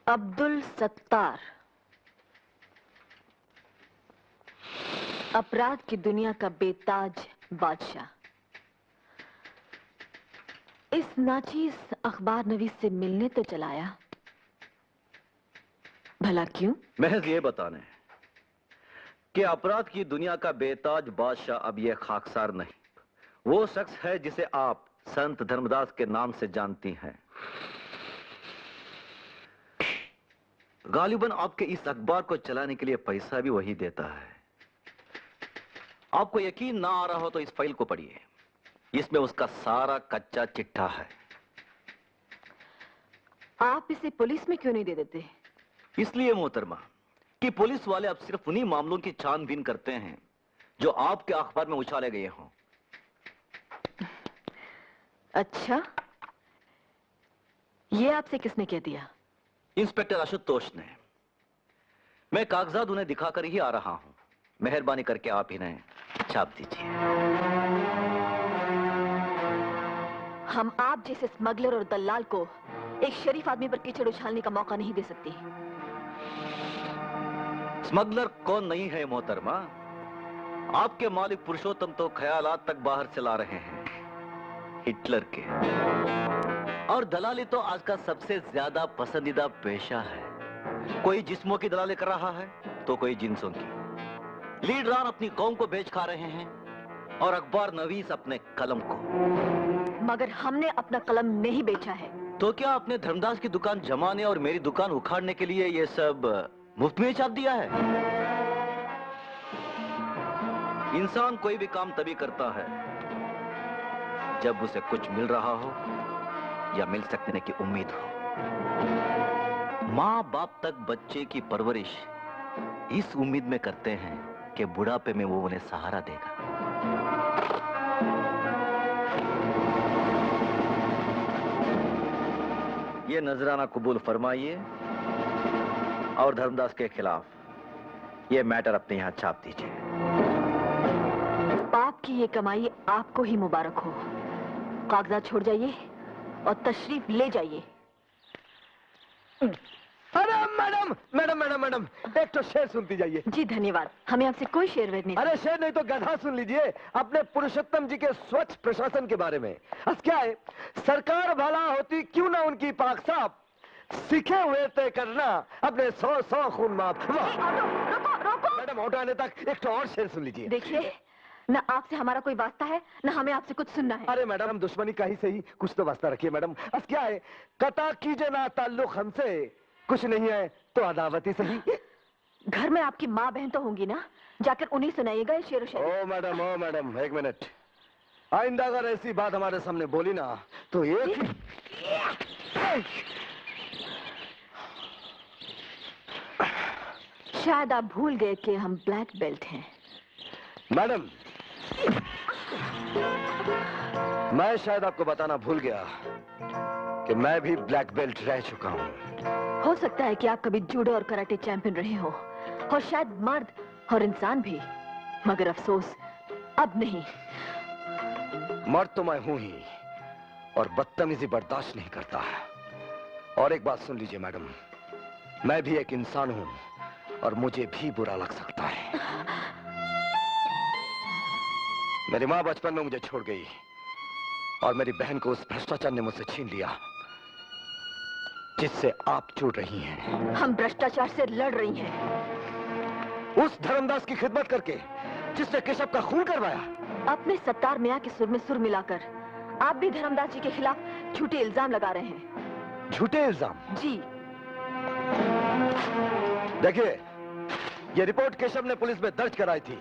अब्दुल सत्तार, अपराध की दुनिया का बेताज बादशाह। इस नाचीज अखबार नवीस से मिलने तो चलाया, भला क्यों? महज ये बताने कि अपराध की दुनिया का बेताज बादशाह अब यह खाकसार नहीं, वो शख्स है जिसे आप संत धर्मदास के नाम से जानती हैं। गालिबन आपके इस अखबार को चलाने के लिए पैसा भी वही देता है। आपको यकीन ना आ रहा हो तो इस फाइल को पढ़िए, इसमें उसका सारा कच्चा चिट्ठा है। आप इसे पुलिस में क्यों नहीं दे देते? इसलिए मोहतरमा कि पुलिस वाले अब सिर्फ उन्हीं मामलों की छानबीन करते हैं जो आपके अखबार में उछाले गए हों। अच्छा, ये आपसे किसने कह दिया? इंस्पेक्टर आशुतोष ने। मैं कागजात उन्हें दिखाकर ही आ रहा हूं। मेहरबानी करके आप इन्हें छाप दीजिए। हम आप जैसे स्मगलर और दलाल को एक शरीफ आदमी पर कीचड़ उछालने का मौका नहीं दे सकते। स्मगलर कौन नहीं है मोहतरमा? आपके मालिक पुरुषोत्तम तो ख्यालात तक बाहर से ला रहे हैं, हिटलर के। और दलाली तो आज का सबसे ज्यादा पसंदीदा पेशा है। कोई जिस्मों की दलाली कर रहा है तो कोई जिन्सों की। लीडरान अपनी कौम को बेच खा रहे हैं और अखबार नवीस अपने कलम को। मगर हमने अपना कलम नहीं बेचा है। तो क्या आपने धर्मदास की दुकान जमाने और मेरी दुकान उखाड़ने के लिए ये सब मुफ्त में छाप दिया है? इंसान कोई भी काम तभी करता है जब उसे कुछ मिल रहा हो या मिल सकने की उम्मीद हो। माँ बाप तक बच्चे की परवरिश इस उम्मीद में करते हैं कि बुढ़ापे में वो उन्हें सहारा देगा। ये नजराना कबूल फरमाइए और धर्मदास के खिलाफ ये मैटर अपने यहां छाप दीजिए। पाप की ये कमाई आपको ही मुबारक हो। कागजात छोड़ जाइए और तशरीफ ले जाइए। अरे मैडम मैडम मैडम मैडम, एक तो शेर सुनती जाइए। जी धन्यवाद, हमें आपसे कोई शेर वेद नहीं। अरे शेर नहीं तो गधा सुन लीजिए, अपने पुरुषोत्तम जी के स्वच्छ प्रशासन के बारे में। बस क्या है, सरकार भला होती क्यों ना उनकी पाक साफ, सीखे हुए तय करना अपने 100 खून माफ। मैडम ऑटो आने तक एक तो और शेर सुन लीजिए। देखिए, न आपसे हमारा कोई वास्ता है, न हमें आपसे कुछ सुनना है। अरे मैडम, दुश्मनी का ही सही कुछ तो वास्ता रखिए मैडम। बस क्या है, कता कीजिए ना ताल्लुक हमसे, कुछ नहीं है तो अदावत ही सही। घर में आपकी माँ बहन तो होंगी ना, जाकर उन्हें सुनाइएगा ये शेर व शायरी। ओ मैडम एक मिनट, आइंदा अगर ऐसी बात हमारे सामने बोली ना तो एक शायद आप भूल गए कि हम ब्लैक बेल्ट हैं। मैडम, मैं शायद आपको बताना भूल गया कि मैं भी ब्लैक बेल्ट रह चुका हूँ। हो सकता है कि आप कभी जूडो और कराटे चैंपियन रहे हो, और शायद मर्द और इंसान भी, मगर अफसोस अब नहीं। मर्द तो मैं हूं ही, और बदतमीजी बर्दाश्त नहीं करता। और एक बात सुन लीजिए मैडम, मैं भी एक इंसान हूं और मुझे भी बुरा लग सकता है। मेरी माँ बचपन में मुझे छोड़ गई और मेरी बहन को उस भ्रष्टाचार ने मुझसे छीन लिया जिससे आप जुड़ रही हैं। हम भ्रष्टाचार से लड़ रही हैं। उस धर्मदास की खिदमत करके जिसने केशव का खून करवाया। अपने सत्तार मियां के सुर में सुर मिलाकर आप भी धर्मदास जी के खिलाफ झूठे इल्जाम लगा रहे हैं। झूठे इल्जाम? जी। देखिए, ये रिपोर्ट केशव ने पुलिस में दर्ज कराई थी।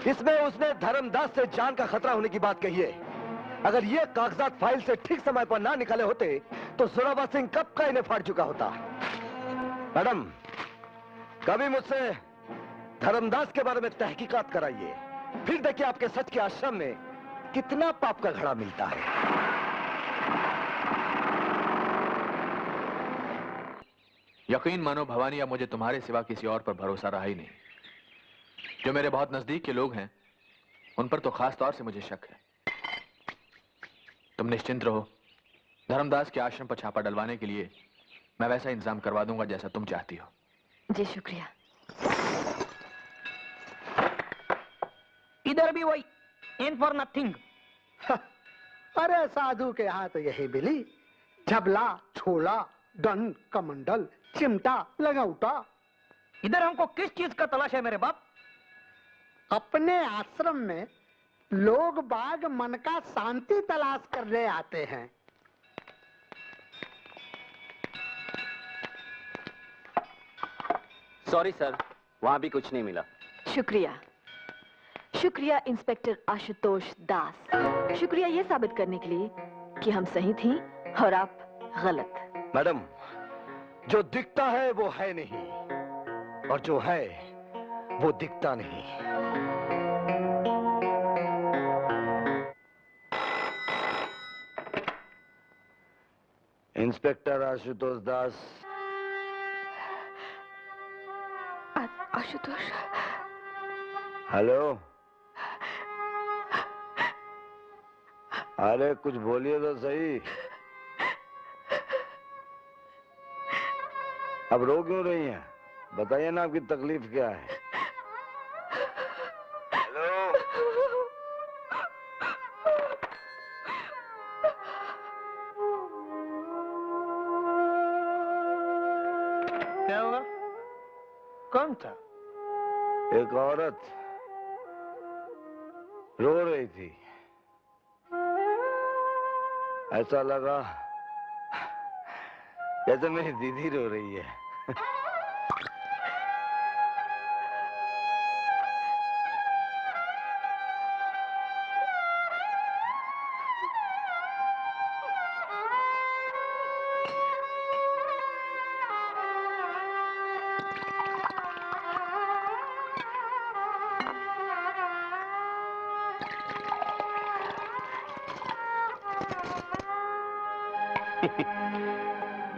इसमें उसने धर्मदास से जान का खतरा होने की बात कही है। अगर ये कागजात फाइल से ठीक समय पर ना निकाले होते तो जोरावर सिंह कब का इन्हें फाड़ चुका होता। मैडम, कभी मुझसे धर्मदास के बारे में तहकीकात कराइए, फिर देखिए आपके सच के आश्रम में कितना पाप का घड़ा मिलता है। यकीन मानो भवानी, अब मुझे तुम्हारे सिवा किसी और पर भरोसा रहा ही नहीं। जो मेरे बहुत नजदीक के लोग हैं उन पर तो खास तौर से मुझे शक है। तुम निश्चिंत रहो, धर्मदास के आश्रम पर छापा डलवाने के लिए मैं वैसा इंतजाम करवा दूंगा जैसा तुम चाहती हो। जी शुक्रिया। इधर भी वही, इन फॉर नथिंग। अरे साधु के हाथ यही बिली, झबला, छोला, डन, कमंडल, चिमटा, लगौटा। इधर हमको किस चीज का तलाश है मेरे बाप? अपने आश्रम में लोग बाग मन का शांति तलाश करने आते हैं। सॉरी सर, वहां भी कुछ नहीं मिला। शुक्रिया। शुक्रिया इंस्पेक्टर आशुतोष दास। शुक्रिया ये साबित करने के लिए कि हम सही थी और आप गलत। मैडम, जो दिखता है वो है नहीं, और जो है वो दिखता नहीं। इंस्पेक्टर आशुतोष दास। आशुतोष। हेलो। अरे कुछ बोलिए तो सही। अब रो क्यों रही हैं? बताइए ना, आपकी तकलीफ क्या है? हेलो। क्या हुआ? कौन था? एक औरत रो रही थी। ऐसा लगा जैसे मेरी दीदी रो रही है।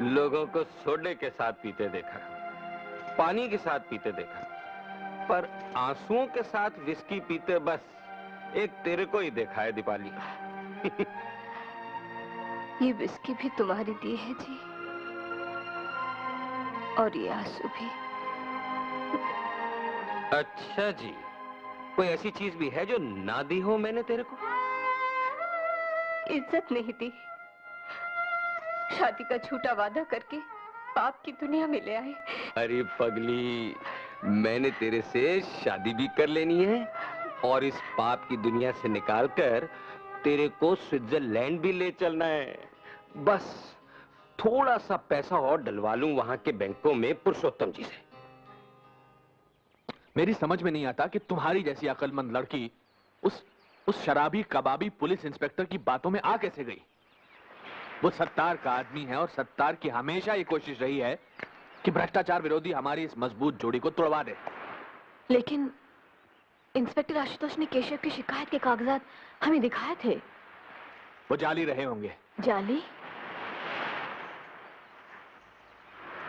लोगों को सोडे के साथ पीते देखा, पानी के साथ पीते देखा, पर आंसुओं के साथ विस्की पीते बस एक तेरे को ही देखा है दीपाली। ये विस्की भी तुम्हारी दी है जी, और ये आंसू भी। अच्छा जी, कोई ऐसी चीज भी है जो ना दी हो मैंने तेरे को? इज्जत नहीं दी, शादी का झूठा वादा करके पाप की दुनिया में ले आए। अरे पगली, मैंने तेरे से शादी भी कर लेनी है और इस पाप की दुनिया से निकालकर तेरे को स्विट्जरलैंड भी ले चलना है। बस थोड़ा सा पैसा और डलवा लूं वहां के बैंकों में पुरुषोत्तम जी से। मेरी समझ में नहीं आता कि तुम्हारी जैसी अक्लमंद लड़की उस शराबी कबाबी पुलिस इंस्पेक्टर की बातों में आ कैसे गई। वो सत्तार का आदमी है और सत्तार की हमेशा ये कोशिश रही है कि भ्रष्टाचार विरोधी हमारी इस मजबूत जोड़ी को तोड़वा दे। लेकिन इंस्पेक्टर आशुतोष ने केशव की शिकायत के कागजात हमें दिखाए थे। वो जाली रहे होंगे। जाली?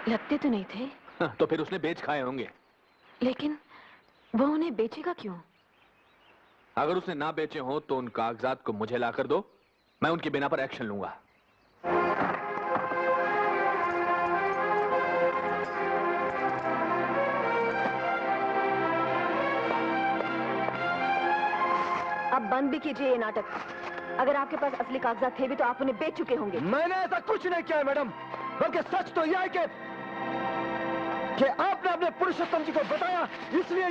लगते तो नहीं थे। तो फिर उसने बेच खाए होंगे। लेकिन वो उन्हें बेचेगा क्यों? अगर उसने ना बेचे हो तो उन कागजात को मुझे लाकर दो, मैं उनके बिना पर एक्शन लूंगा। अब बंद भी कीजिए ये नाटक। अगर आपके पास असली कागजात थे भी तो आप उन्हें बेच चुके होंगे। मैंने ऐसा कुछ नहीं किया है मैडम, बल्कि सच तो यह है कि आपने अपने पुरुषोत्तम जी को बताया, इसलिए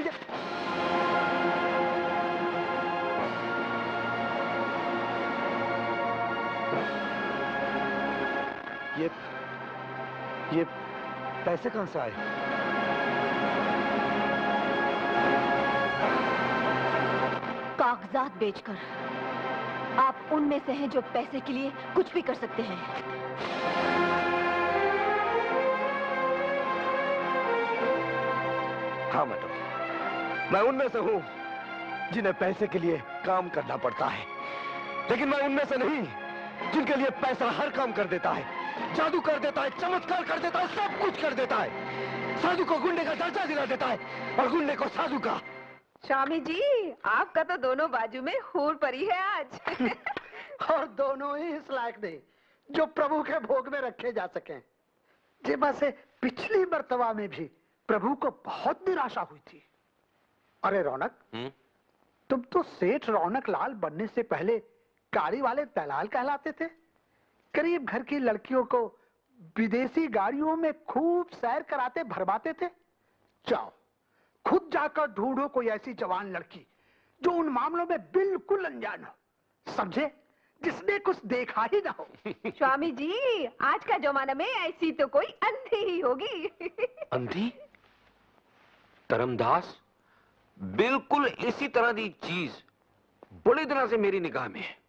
ये पैसे कहां से आए? कागजात बेचकर आप उनमें से हैं जो पैसे के लिए कुछ भी कर सकते हैं। हाँ मैडम, मैं उनमें से हूं जिन्हें पैसे के लिए काम करना पड़ता है, लेकिन मैं उनमें से नहीं जिनके लिए पैसा हर काम कर देता है, जादू कर देता है, चमत्कार कर देता है, सब कुछ कर देता है। साधु को गुंडे का दर्जा दिला देता है और गुंडे को साधु का। स्वामी जी, आपका तो दोनों बाजू में हूर पड़ी है आज। और दोनों ही इस लायक नहीं जो प्रभु के भोग में रखे जा सकें। जैसे पिछली मर्तबा में भी प्रभु को बहुत निराशा हुई थी। अरे रौनक, तुम तो सेठ रौनक लाल बनने से पहले गाड़ी वाले दलाल कहलाते थे। करीब घर की लड़कियों को विदेशी गाड़ियों में खूब सैर कराते भरमाते थे। जाओ खुद जाकर ढूंढो कोई ऐसी जवान लड़की जो उन मामलों में बिल्कुल अनजान हो, समझे, जिसने कुछ देखा ही ना हो। स्वामी जी, आज का जमाना में ऐसी तो कोई अंधी ही होगी। अंधी? धर्मदास, बिल्कुल इसी तरह की चीज बड़े दिनों से मेरी निगाह में है।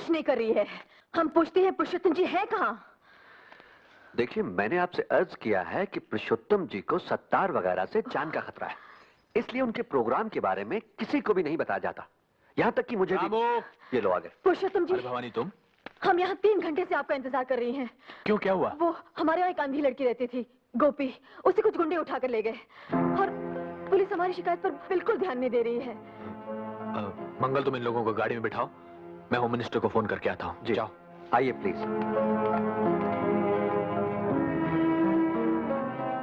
कुछ नहीं कर रही है। हम पूछते हैं पुरुषोत्तम जी है कहाँ? देखिए, मैंने आपसे अर्ज किया है कि पुरुषोत्तम जी को सत्तार वगैरह से जान का खतरा है, इसलिए उनके प्रोग्राम के बारे में किसी को भी नहीं बताया जाता, यहाँ तक कि मुझे भी। ये लो आ गए। पुरुषोत्तम जी। अरे भवानी तुम? हम यहाँ 3 घंटे से आपका इंतजार कर रही हैं। क्यों, क्या हुआ? वो हमारे यहाँ एक अंधी लड़की रहती थी, गोपी, उसे कुछ गुंडे उठाकर ले गए और पुलिस हमारी शिकायत पर बिल्कुल ध्यान नहीं दे रही है। मंगल, तुम इन लोगों को गाड़ी में बिठाओ, मैं होम मिनिस्टर को फोन करके आता हूँ। जी जाओ। आइए प्लीज।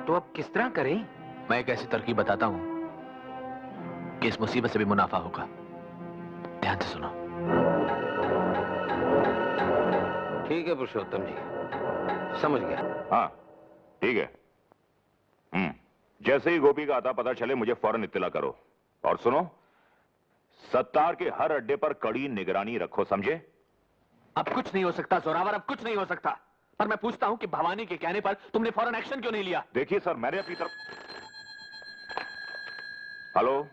तो अब किस तरह करें? मैं एक ऐसी तरकीब बताता हूँ कि इस मुसीबत से भी मुनाफा होगा। ध्यान से सुनो। ठीक है पुरुषोत्तम जी, समझ गया। हाँ ठीक है। जैसे ही गोपी का आता पता चले मुझे फौरन इत्तला करो। और सुनो, सत्तार के हर अड्डे पर कड़ी निगरानी रखो, समझे? अब कुछ नहीं हो सकता जोरावर, अब कुछ नहीं हो सकता। पर मैं पूछता हूँ कि भवानी के कहने पर तुमने फौरन एक्शन क्यों नहीं लिया? देखिए सर, मैंने अपनी तरफ। हेलो,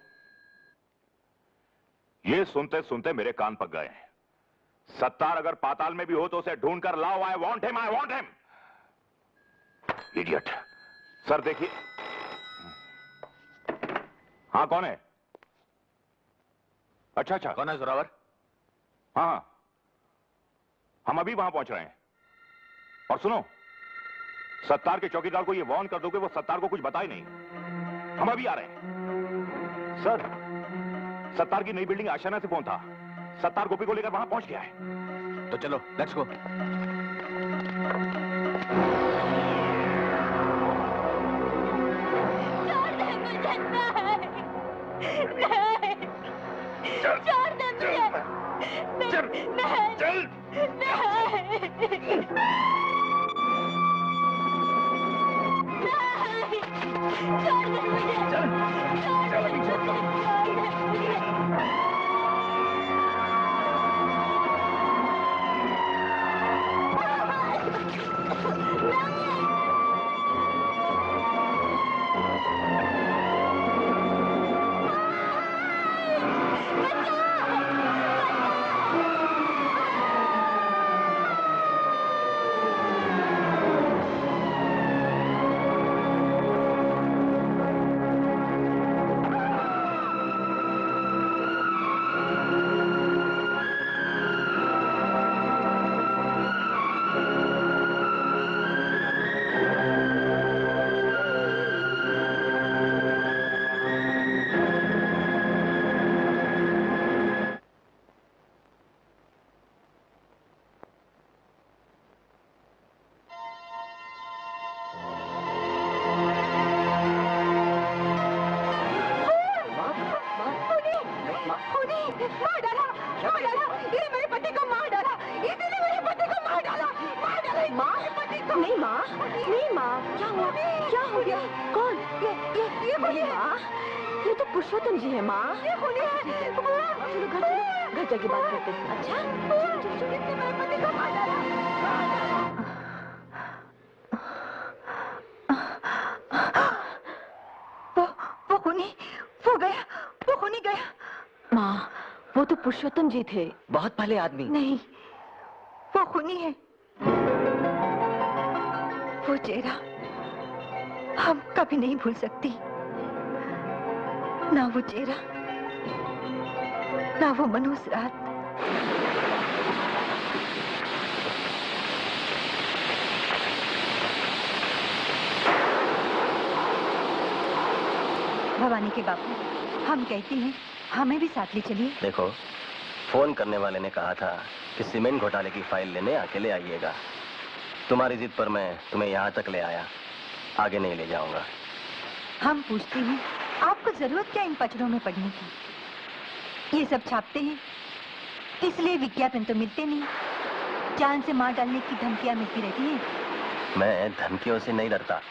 ये सुनते सुनते मेरे कान पक गए हैं। सत्तार अगर पाताल में भी हो तो उसे ढूंढ कर लाओ। I want him, I want him. Idiot. Sir देखिए। हाँ कौन है? अच्छा अच्छा, कौन है जोरावर? हाँ हम अभी वहां पहुंच रहे हैं। और सुनो, सत्तार के चौकीदार को ये वार्न कर दो कि वो सत्तार को कुछ बताए नहीं। हम अभी आ रहे हैं। सर, सत्तार की नई बिल्डिंग आशियाना से फोन था। सत्तार गोपी को लेकर वहां पहुंच गया है। तो चलो, लेट्स गो। पुरुषोत्तम जी है माँ। चलो घर जाके बात करते हैं। अच्छा, मेरे पति को मार डाला। वो खूनी गया। माँ, वो तो पुरुषोत्तम जी थे, बहुत भले आदमी। नहीं, वो खूनी है। वो चेहरा हम कभी नहीं भूल सकती। ना वो चेहरा, ना वो मनहूस रात। भवानी के बापू, हम कहते हैं हमें भी साथ ले चलिए। देखो, फोन करने वाले ने कहा था कि सीमेंट घोटाले की फाइल लेने अकेले आइएगा। तुम्हारी जिद पर मैं तुम्हें यहाँ तक ले आया, आगे नहीं ले जाऊंगा। हम पूछते हैं आपको जरूरत क्या इन पचड़ों में पड़ने की? ये सब छापते हैं, इसलिए विज्ञापन तो मिलते नहीं, जान से मार डालने की धमकियां मिलती रहती हैं। मैं धमकियों से नहीं डरता।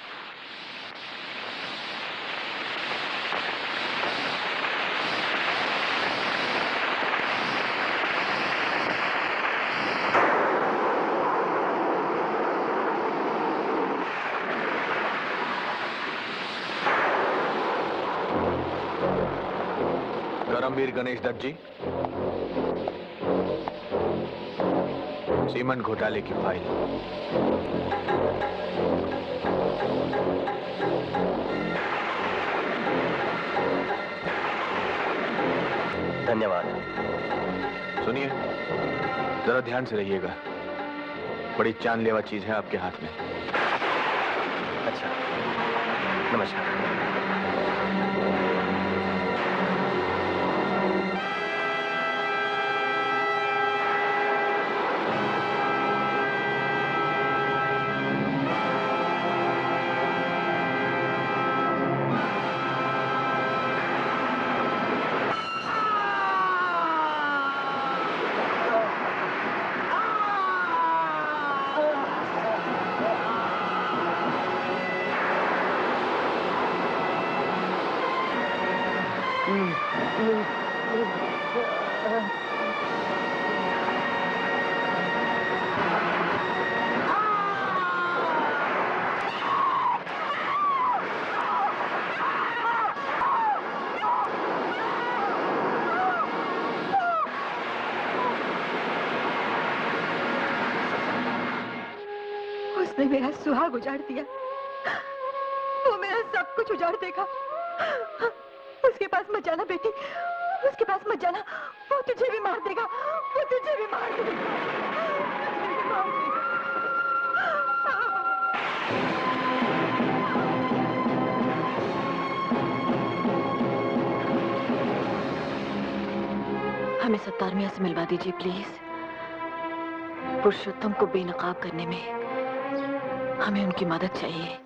करमवीर गणेश दत्त जी, सीमेंट घोटाले की फाइल। धन्यवाद। सुनिए, जरा ध्यान से रहिएगा, बड़ी जानलेवा चीज है आपके हाथ में। अच्छा, नमस्कार। उसने मेरा सुहाग उजाड़ दिया, वो मेरा सब कुछ उजाड़ देगा। उसके पास मत जाना बेटी, उसके पास मत जाना, वो तुझे भी मार देगा, वो तुझे भी मार देगा, तुझे भी मार देगा। हमें सत्तार मियां से मिलवा दीजिए प्लीज। पुरुषोत्तम को बेनकाब करने में हमें उनकी मदद चाहिए।